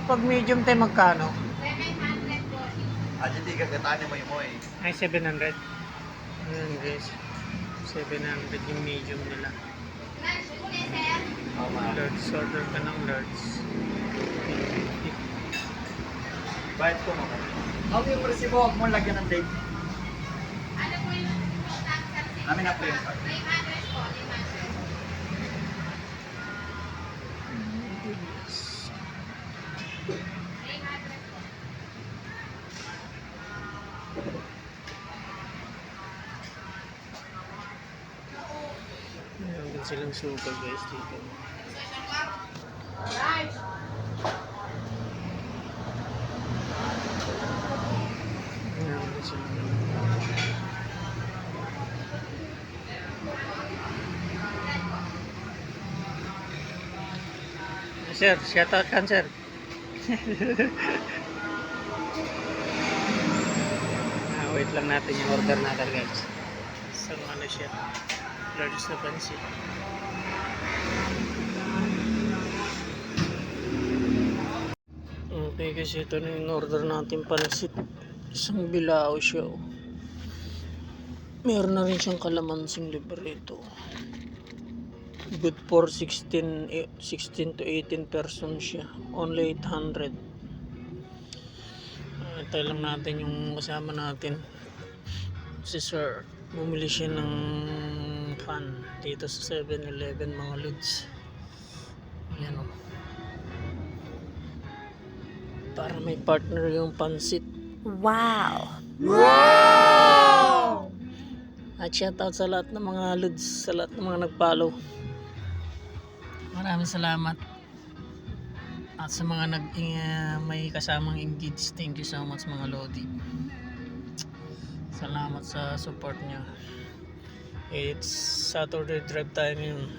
Pag medium tayo magkano? 700 po. Hindi kagatanin mo yung mo eh. Ay, 700. Ayan guys. 700 yung medium nila. Lunch po na, sir. Large, order ka ng large. Bayad ko mo. How yung resibo? Huwag mo lagyan ng date. Ano po yung tax, sir? Namin na po yun. 500 po, 500. 800 po. Meron din silang suka guys dito. Right. Meron din silang Sir, shout out kan sir. Wait lang natin yung order natin guys. So ano siya? Large na pansit. Okay kasi ito na yung order natin pansit. Isang bilao siya. Oh. Meron na rin siyang kalamansing libreto. Good for 16 to 18 person siya. Only 800. Tayo lang natin yung kasama natin. Si Sir. Bumili siya ng pan dito sa 7-Eleven mga lods. Ayan o. Para may partner yung pansit. Wow! Wow! At shoutout sa lahat ng mga lods, sa lahat ng mga nag-follow. Maraming salamat. At sa mga may kasamang engage, thank you so much mga Lodi. Salamat sa support niyo. It's Saturday drive time yun.